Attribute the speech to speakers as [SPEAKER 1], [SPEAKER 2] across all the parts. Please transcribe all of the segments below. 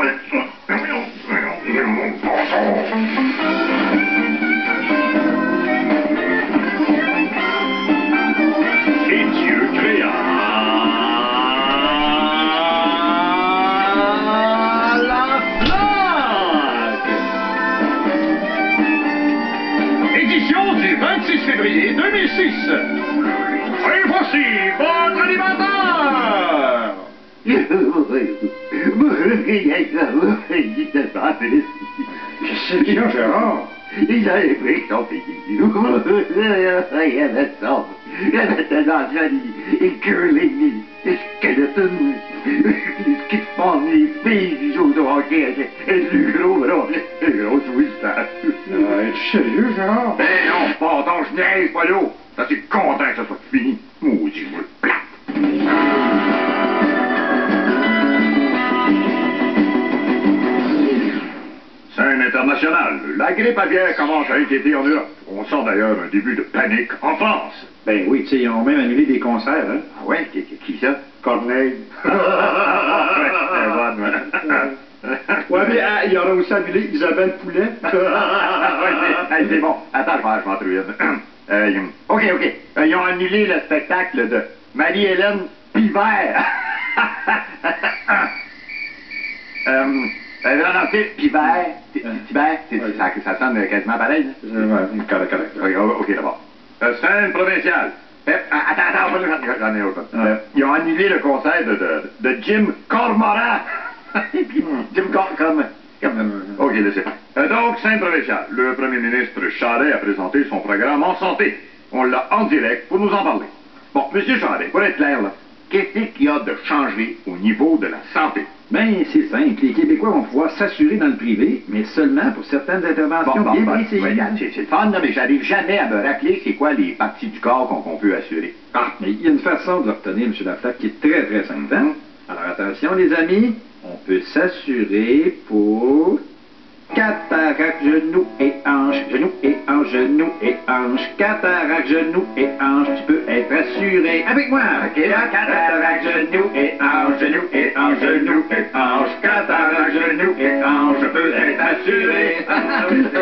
[SPEAKER 1] Et Dieu créa la flaque. Édition du 26 février 2006. Et voici votre animateur. Qu'est-ce qu'il y a, Gérard?
[SPEAKER 2] Il a pris son pays. Il avait dans les curling, les skeletons, les ski-pong, les filles qui jouent au hockey et du gros moustache.
[SPEAKER 1] Es-tu sérieux, Gérard?
[SPEAKER 2] Ben non, pardon, je niaise pas l'eau. Ça, c'est content que ça soit fini. Maudit jeu plate. Scène internationale. La grippe aviaire commence à inquiéter en Europe. On sent d'ailleurs un début de panique en France.
[SPEAKER 3] Ben oui, tu sais, ils ont même annulé des concerts, hein?
[SPEAKER 2] Ah ouais? Qui ça?
[SPEAKER 3] Corneille. Ouais, mais il y aura aussi annulé Isabelle Poulet.
[SPEAKER 2] C'est bon. Attends, je m'en trouve une. OK. Ils ont annulé le spectacle de Marie-Hélène Pivert. Pivert, ça sonne quasiment pareil.
[SPEAKER 3] Ouais, correct.
[SPEAKER 2] OK, d'abord. Scène provinciale. Attends, j'en ai autre. Ils ont annulé le concert de Jim Cormoran. Jim Cormoran. OK, laissez faire. Donc, scène provinciale. Le premier ministre Charest a présenté son programme en santé. On l'a en direct pour nous en parler. Bon, Monsieur Charest, pour être clair, là, qu'est-ce qu'il y a de changé au niveau de la santé?
[SPEAKER 3] Ben, c'est simple. Les Québécois vont pouvoir s'assurer dans le privé, mais seulement pour certaines interventions bien précises.
[SPEAKER 2] C'est le fun, là, mais j'arrive jamais à me rappeler c'est quoi les parties du corps qu'on peut assurer.
[SPEAKER 3] Ah, mais il y a une façon de le retenir, M. Laflaque, qui est très, très simple. Hein? Alors, attention, les amis, on peut s'assurer pour cataracte, genou et hanche, genou et hanche, genou et hanche, cataracte, genou et hanche, tu peux être assuré. Avec moi!
[SPEAKER 2] OK, là, cataracte, genou et hanche, genou et hanche, genou et hanche, cataracte, genou et hanche, je peux être assuré.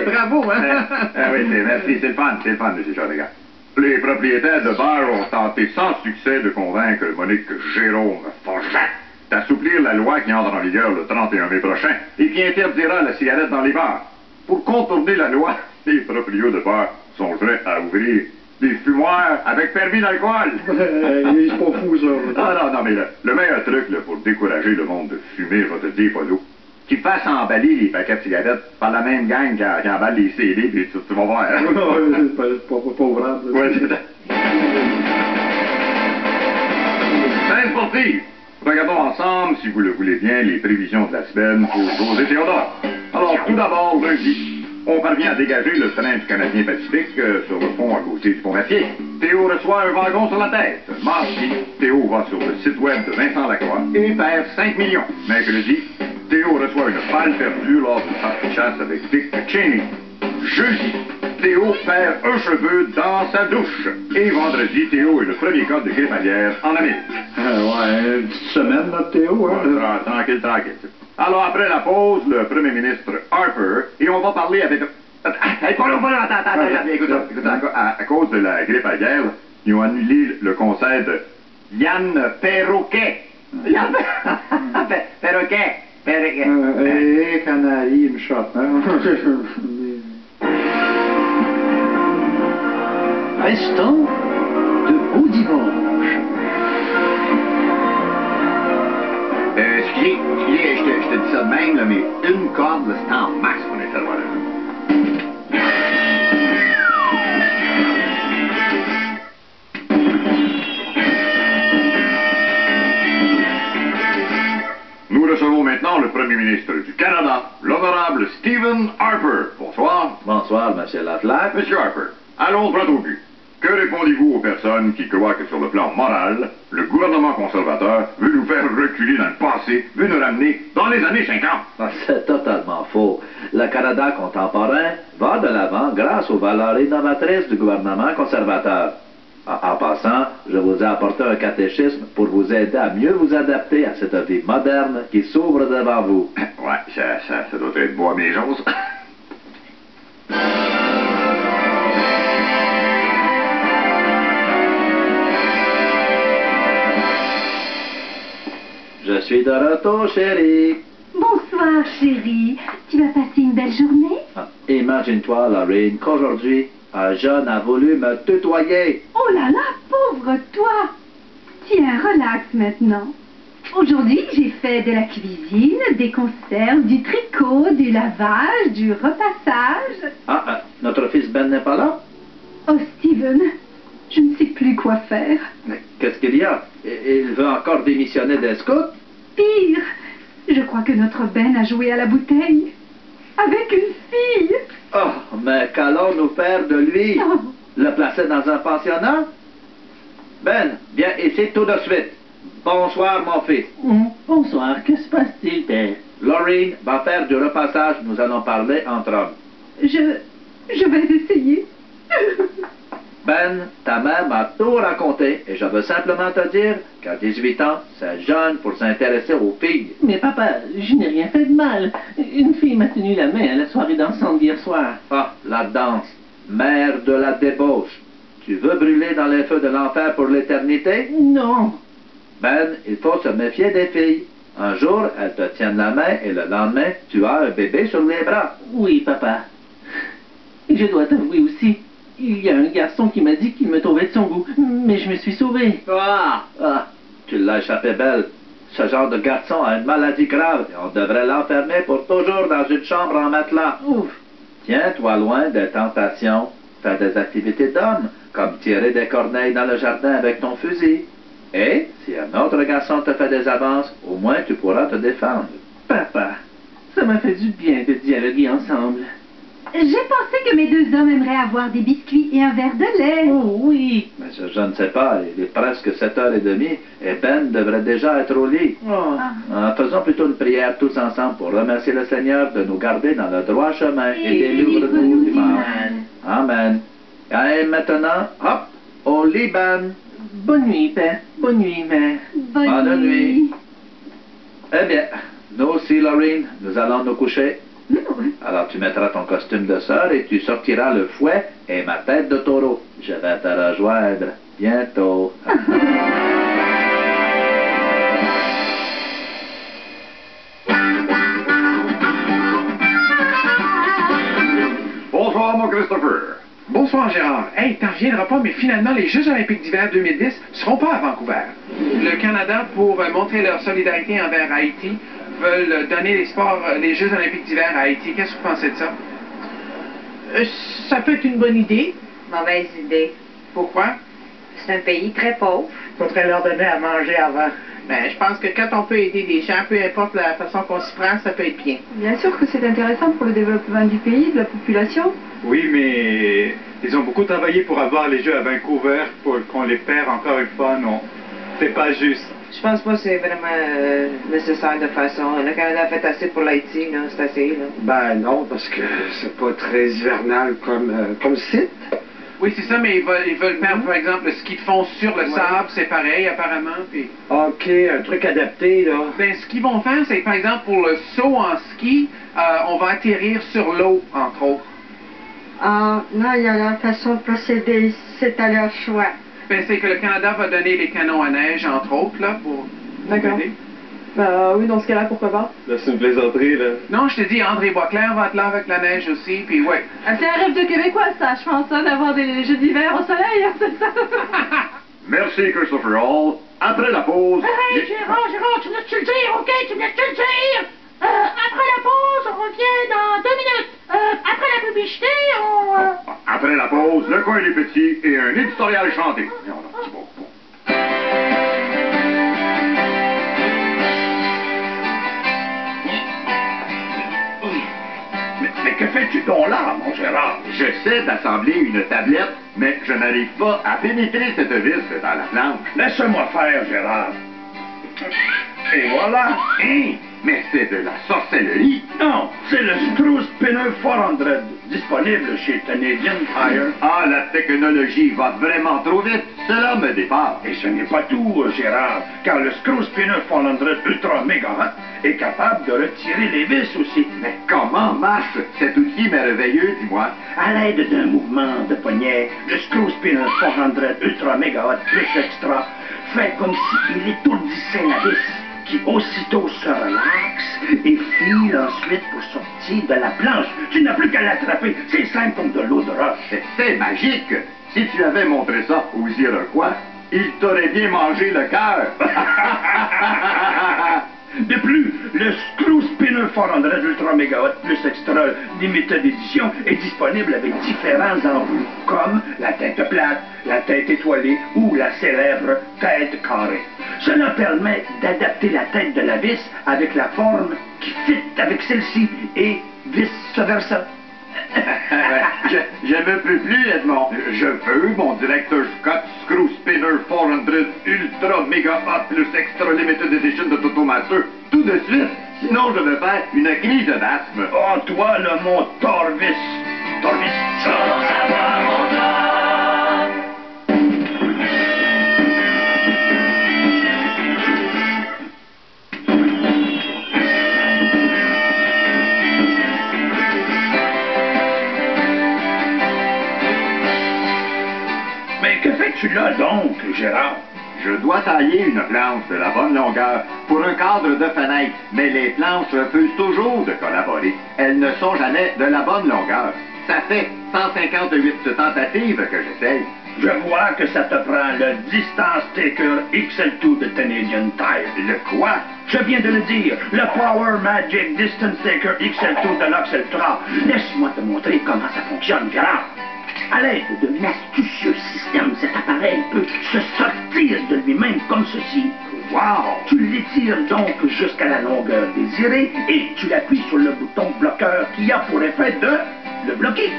[SPEAKER 3] Bravo, hein?
[SPEAKER 2] Oui, merci, c'est le fun, M. Charest. Les propriétaires de bars ont tenté sans succès de convaincre Monique Jérôme Forget d'assouplir la loi qui entre en vigueur le 31 mai prochain et qui interdira la cigarette dans les bars. Pour contourner la loi, les propriétaires de bars sont prêts à ouvrir des fumoirs avec permis d'alcool.
[SPEAKER 3] C'est pas fou, ça.
[SPEAKER 2] Ah non, mais le meilleur truc là, pour décourager le monde de fumer, je vais te dire, Paulo, qu'ils fassent emballer les paquets de cigarettes par la même gang qui emballe les CD, puis tu vas voir.
[SPEAKER 3] C'est pas ouvrable.
[SPEAKER 2] Ouais, c'est ça. Scène sportive. Regardons ensemble, si vous le voulez bien, les prévisions de la semaine pour José Théodore. Alors, tout d'abord, lundi, on parvient à dégager le train du Canadien Pacifique sur le pont à côté du pont Mercier. Théo reçoit un wagon sur la tête. Mardi, Théo va sur le site web de Vincent Lacroix et perd 5 millions. Mercredi, Théo reçoit une balle perdue lors d'une partie de chasse avec Dick Cheney. Jeudi, Théo perd un cheveu dans sa douche. Et vendredi, Théo est le premier cas de grippe aviaire en Amérique.
[SPEAKER 3] Ouais, une petite semaine, notre Théo, hein?
[SPEAKER 2] Ouais, tranquille. Alors, après la pause, le premier ministre Harper, et on va parler avec... Écoute, à cause de la grippe aviaire, ils ont annulé le concert de Yann Perroquet. Yann Perroquet.
[SPEAKER 3] Canari, une shot, hein?
[SPEAKER 4] Restons de beau dimanche.
[SPEAKER 2] Excusez, je te dis ça de même, là, mais une corde, là, c'est en masse pour les faire voir là. Nous recevons maintenant le premier ministre du Canada, l'honorable Stephen Harper. Bonsoir.
[SPEAKER 3] Bonsoir, M. Laflaque.
[SPEAKER 2] Monsieur Harper, allons droit au but. Que répondez-vous aux personnes qui croient que sur le plan moral, le gouvernement conservateur veut nous faire reculer dans le passé, veut nous ramener dans les années 50?
[SPEAKER 5] Ah, c'est totalement faux. Le Canada contemporain va de l'avant grâce aux valeurs innovatrices du gouvernement conservateur. En passant, je vous ai apporté un catéchisme pour vous aider à mieux vous adapter à cette vie moderne qui s'ouvre devant vous.
[SPEAKER 2] Ouais, ça doit être beau à mes choses.
[SPEAKER 5] Je suis de retour, chérie.
[SPEAKER 6] Bonsoir, chérie. Tu vas passer une belle journée?
[SPEAKER 5] Imagine-toi, Lorraine, qu'aujourd'hui, un jeune a voulu me tutoyer.
[SPEAKER 6] Oh là là, pauvre toi! Tiens, relax maintenant. Aujourd'hui, j'ai fait de la cuisine, des conserves, du tricot, du lavage, du repassage.
[SPEAKER 5] Notre fils Ben n'est pas là?
[SPEAKER 6] Oh, Steven, je ne sais plus quoi faire.
[SPEAKER 5] Mais qu'est-ce qu'il y a? Il veut encore démissionner des scouts?
[SPEAKER 6] Pire, je crois que notre Ben a joué à la bouteille. Avec une fille.
[SPEAKER 5] Oh, mais qu'allons-nous faire de lui?
[SPEAKER 6] Oh.
[SPEAKER 5] Le placer dans un pensionnat? Ben, viens ici tout de suite. Bonsoir, mon fils.
[SPEAKER 4] Bonsoir, que se passe-t-il, père?
[SPEAKER 5] Lorraine va faire du repassage. Nous allons parler entre hommes.
[SPEAKER 6] Je vais essayer.
[SPEAKER 5] Ben, ta mère m'a tout raconté et je veux simplement te dire qu'à 18 ans, c'est jeune pour s'intéresser aux filles.
[SPEAKER 4] Mais papa, je n'ai rien fait de mal. Une fille m'a tenu la main à la soirée dansante d'hier soir.
[SPEAKER 5] Ah, la danse, mère de la débauche. Tu veux brûler dans les feux de l'enfer pour l'éternité?
[SPEAKER 4] Non.
[SPEAKER 5] Ben, il faut se méfier des filles. Un jour, elles te tiennent la main et le lendemain, tu as un bébé sur les bras.
[SPEAKER 4] Oui, papa. Et je dois t'avouer aussi, il y a un garçon qui m'a dit qu'il me trouvait de son goût, mais je me suis sauvé.
[SPEAKER 5] Tu l'as échappé belle. Ce genre de garçon a une maladie grave et on devrait l'enfermer pour toujours dans une chambre en matelas.
[SPEAKER 4] Ouf.
[SPEAKER 5] Tiens-toi loin des tentations. Fais des activités d'homme, comme tirer des corneilles dans le jardin avec ton fusil. Et, si un autre garçon te fait des avances, au moins tu pourras te défendre.
[SPEAKER 4] Papa, ça m'a fait du bien de dialoguer ensemble.
[SPEAKER 6] J'ai pensé que mes deux hommes aimeraient avoir des biscuits et un verre de lait.
[SPEAKER 4] Oh oui.
[SPEAKER 5] Mais je ne sais pas, il est presque 7h30 et Ben devrait déjà être au lit.
[SPEAKER 4] Oh.
[SPEAKER 5] Faisons plutôt une prière tous ensemble pour remercier le Seigneur de nous garder dans le droit chemin et délivre-nous du mal. Amen. Et maintenant, hop, au lit, Ben.
[SPEAKER 4] Bonne nuit, père. Bonne nuit, mère.
[SPEAKER 5] Bonne nuit. Eh bien, nous aussi, Lorraine, nous allons nous coucher. Alors tu mettras ton costume de sœur et tu sortiras le fouet et ma tête de taureau. Je vais te rejoindre bientôt.
[SPEAKER 2] Bonsoir, mon Christopher.
[SPEAKER 1] Bonsoir, Gérard. Hey, t'en reviendras pas, mais finalement, les Jeux olympiques d'hiver 2010 seront pas à Vancouver. Le Canada, pour montrer leur solidarité envers Haïti, veulent donner les Jeux olympiques d'hiver à Haïti. Qu'est-ce que vous pensez de ça?
[SPEAKER 4] Ça peut être une bonne idée.
[SPEAKER 7] Mauvaise idée.
[SPEAKER 1] Pourquoi?
[SPEAKER 7] C'est un pays très pauvre.
[SPEAKER 4] Faudrait leur donner à manger avant.
[SPEAKER 8] Ben, je pense que quand on peut aider des gens, peu importe la façon qu'on s'y prend, ça peut être bien.
[SPEAKER 6] Bien sûr que c'est intéressant pour le développement du pays, de la population.
[SPEAKER 9] Oui, mais ils ont beaucoup travaillé pour avoir les Jeux à Vancouver, pour qu'on les perd encore une fois, non. C'est pas juste.
[SPEAKER 8] Je pense pas que c'est vraiment nécessaire de faire ça. Le Canada a fait assez pour l'Haïti, là, c'est assez, là.
[SPEAKER 1] Ben non, parce que c'est pas très hivernal comme site.
[SPEAKER 10] Oui, c'est ça, mais ils veulent faire, par exemple, le ski de fond sur le sable, c'est pareil, apparemment. Puis...
[SPEAKER 1] OK, un truc adapté, là.
[SPEAKER 10] Ben, ce qu'ils vont faire, c'est que, par exemple, pour le saut en ski, on va atterrir sur l'eau, entre autres.
[SPEAKER 11] Ah, non, il y a la façon de procéder, c'est à leur choix.
[SPEAKER 10] Ben, c'est que le Canada va donner les canons à neige, entre autres, là, pour
[SPEAKER 12] D'accord.
[SPEAKER 10] aider.
[SPEAKER 12] Oui, dans ce cas-là, pourquoi pas?
[SPEAKER 9] Là, c'est une plaisanterie, là.
[SPEAKER 10] Non, je te dis, André Boisclair va être là avec la neige aussi, puis ouais.
[SPEAKER 12] C'est un rêve de Québécois, ça, je pense, hein, d'avoir des jeux d'hiver au soleil, hein, c'est ça?
[SPEAKER 2] Merci, Christopher Hall. Après la pause...
[SPEAKER 13] Hey, Gérard, tu me laisses le dire, OK? Tu me laisses le dire? Après la pause, on revient dans 2 minutes. Après la publicité,
[SPEAKER 2] Après la pause, le coin des petits et un éditorial chanté. Mais que fais-tu donc là, mon Gérard? J'essaie d'assembler une tablette, mais je n'arrive pas à pénétrer cette vis dans la planche.
[SPEAKER 1] Laisse-moi faire, Gérard. Et voilà.
[SPEAKER 2] Hein? Mais c'est de la sorcellerie.
[SPEAKER 1] Non, c'est le Spruce Pinner 400.
[SPEAKER 14] disponible chez Canadian Tire.
[SPEAKER 2] Ah, la technologie va vraiment trop vite. Cela me dépasse.
[SPEAKER 14] Et ce n'est pas tout, Gérard, car le Screw Spinner 400 Ultra Mega Hot est capable de retirer les vis aussi.
[SPEAKER 2] Mais comment marche cet outil merveilleux, dis-moi?
[SPEAKER 14] À l'aide d'un mouvement de poignet, le Screw Spinner 400 Ultra Mega Hot Plus Extra fait comme s'il étourdissait la vis, qui aussitôt se relaxe et file ensuite pour sortir de la planche. Tu n'as plus qu'à l'attraper. C'est simple comme de l'eau de roche.
[SPEAKER 2] C'est magique. Si tu avais montré ça aux Iroquois, ils t'auraient bien mangé le cœur.
[SPEAKER 14] De plus, le Screw Spinner 400 Ultra Mega Hot Plus Extra Limited Edition est disponible avec différents embouts, comme la tête plate, la tête étoilée ou la célèbre tête carrée. Cela permet d'adapter la tête de la vis avec la forme qui fit avec celle-ci et vice-versa.
[SPEAKER 2] Je me peux plus, Edmond. Je veux mon directeur Scott Screw Spinner 400 Ultra Mega Hot Plus Extra Limited Edition de Toto Master tout de suite. Sinon, je vais faire une crise d'asthme.
[SPEAKER 14] Oh, toi, le mot Torvis. Torvis. Sans savoir mon nom. Que fais-tu là donc, Gérard?
[SPEAKER 2] Je dois tailler une planche de la bonne longueur pour un cadre de fenêtre, mais les planches refusent toujours de collaborer. Elles ne sont jamais de la bonne longueur. Ça fait 158 tentatives que j'essaye.
[SPEAKER 14] Je vois que ça te prend le Distance Taker XL2 de Canadian Tire.
[SPEAKER 2] Le quoi?
[SPEAKER 14] Je viens de le dire, le Power Magic Distance Taker XL2 de Lux Ultra. Laisse-moi te montrer comment ça fonctionne, Gérard. À l'aide d'un astucieux système, cet appareil peut se sortir de lui-même comme ceci. Wow! Tu l'étires donc jusqu'à la longueur désirée et tu appuies sur le bouton bloqueur qui a pour effet de le bloquer.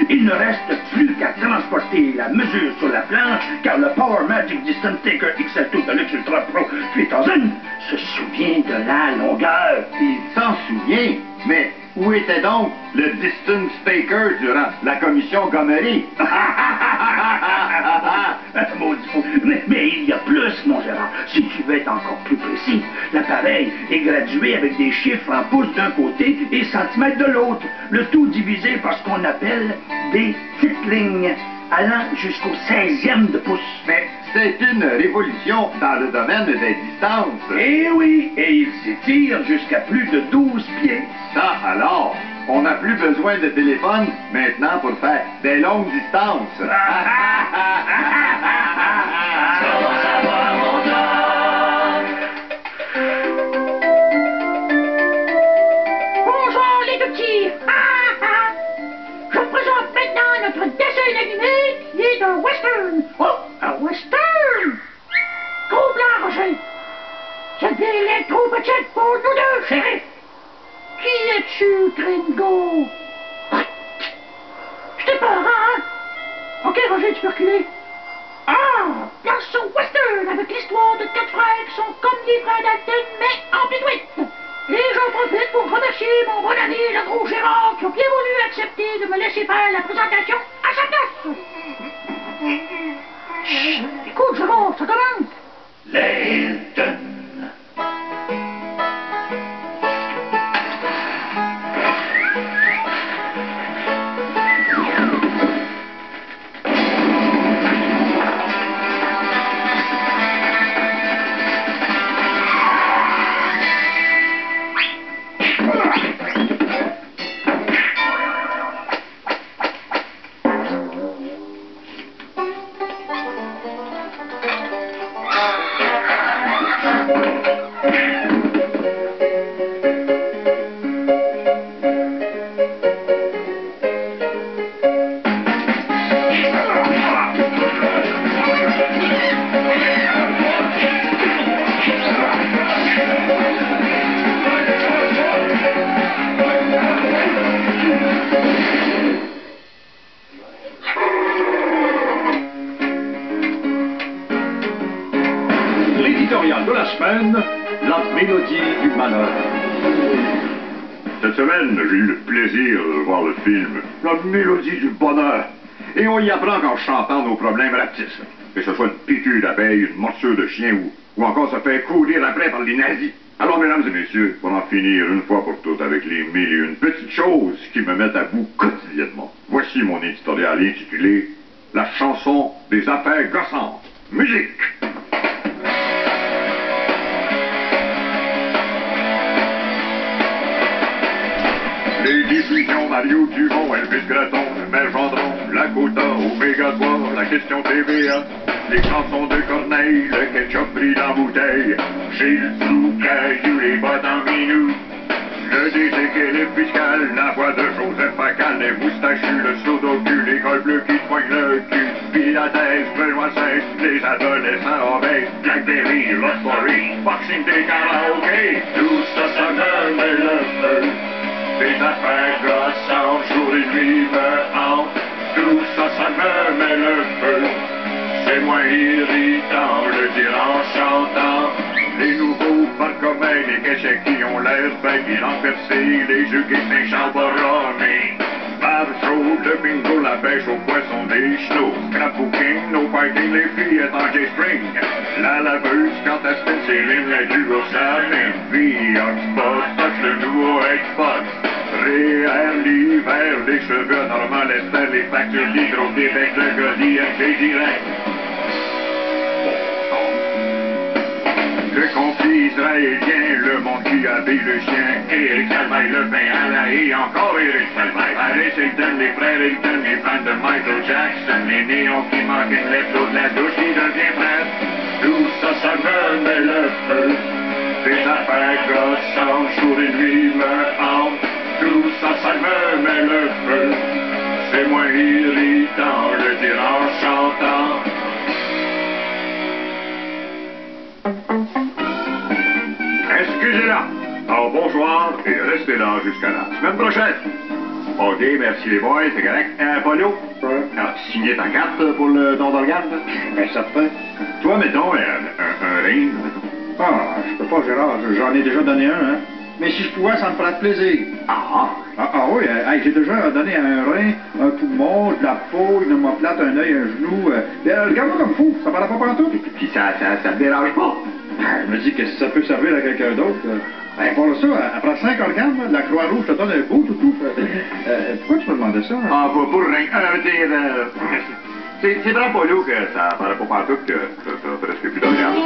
[SPEAKER 14] Il ne reste plus qu'à transporter la mesure sur la planche, car le Power Magic Distance Taker XL2 Deluxe Ultra Pro 3000 se souvient de la longueur.
[SPEAKER 2] Il s'en souvient, mais où était donc le Distance Taker durant la commission Gomery?
[SPEAKER 14] Maudit fou. Mais il y a plus, mon Gérard. Si tu veux être encore plus précis, l'appareil est gradué avec des chiffres en pouces d'un côté et centimètres de l'autre. Le tout divisé par ce qu'on appelle des petites lignes, allant jusqu'au 16e de pouce.
[SPEAKER 2] Mais c'est une révolution dans le domaine des distances.
[SPEAKER 14] Eh oui, et il s'étire jusqu'à plus de 12 pieds.
[SPEAKER 2] Ça alors, on n'a plus besoin de téléphone maintenant pour faire des longues distances.
[SPEAKER 13] Bonjour les deux petits. Je vous présente maintenant notre dessin animé qui est un western. Oh, un western! Gros blanc, Roger. C'est bien l'intro petite pour nous deux, shérif. Qui es-tu, Gringo? Je t'ai peur, hein? Ok, Roger, tu peux reculer. Ah, place au western avec l'histoire de 4 frères qui sont comme des frères Dalton, mais en pédouette. Et j'en profite pour remercier mon bon ami, le gros Gérard, qui a bien voulu accepter de me laisser faire la présentation à sa place. Chut, écoute, Gérard, ça commence.
[SPEAKER 14] Dalton.
[SPEAKER 2] semaine, j'ai eu le plaisir de voir le film La Mélodie du Bonheur. Et on y apprend qu'en chantant nos problèmes rapetissent. Que ce soit une piqûre d'abeille, une morsure de chien ou encore se faire courir après par les nazis. Alors, mesdames et messieurs, pour en finir une fois pour toutes avec les mille et une petites choses qui me mettent à bout quotidiennement, voici mon éditorial intitulé La chanson des affaires gossantes. Musique! Les diffusions Mario Dumont, Elvis Gratton, Mère Gendron, la Cota, Omégatoire, la question TVA, les chansons de Corneille, le ketchup pris dans bouteille, Gilles Sous, Caillou, les bottes en minou, le déséquilibre fiscal, la voix de Joseph Facal, les moustachus, le sudoku, l'école bleue qui poigne le cul, Pilates, Benoît XVI, les adolescents obèses, Blackberry, Lotbury, Boxing Day, karaoké, tout ça, ça me met le feu. Des affaires grossantes, jour et nuit me hantent, tout ça, ça me met le feu. C'est moins irritant, le dire en chantant. Les nouveaux parcomènes, les cachets qui ont l'air bêtes, les renversés, les jeux qui Saint-Charles boronnés. Bar chaud, le bingo, la pêche au poisson des chenots. Scrapbooking, no fighting, les filles en J-string. La laveuse, quand elle spin Céline, la duo, ça m'envie. Xbox, touch le nouveau Xbox. REER, l'hiver, les cheveux anormaux, l'espère, les factures d'Hydro-Québec, le Godi, FG direct. Le conflit israélien, le monde qui habille le chien, Éric Salvaille, le pain à la haie, encore Éric Salvaille. Paris Hilton, les frères Hilton, les fans de Michael Jackson, les néons qui manquent une lettre d'eau de la douche qui devient prête. Tout ça, ça me met le feu. Des affaires grossantes, jour et nuit me hantent. Tout ça, ça me met le feu. C'est moins irritant, le dire en chantant. Excusez-la. Alors, bonsoir et restez là jusqu'à la semaine prochaine. OK, merci les boys, c'est correct. Polo, alors, tu signais ta carte pour le don d'organe? Bien certain. Toi, mettons, un ring, mettons.
[SPEAKER 3] Ah, je peux pas, Gérard, j'en ai déjà donné un, hein. Mais si je pouvais, ça me ferait plaisir. Oui, j'ai déjà donné un rein, un poumon, de la peau, une omoplate, un œil, un genou. Regarde-moi comme fou, ça paraît pas partout.
[SPEAKER 2] Puis ça te dérange pas?
[SPEAKER 3] Je me dis que ça peut servir à quelqu'un d'autre. Pour ça, après 5 organes, la Croix-Rouge te donne un beau toutou. Pourquoi tu me demandais ça?
[SPEAKER 2] Pour rien. C'est vraiment pas là que ça paraît pas partout que t'as presque plus d'organes.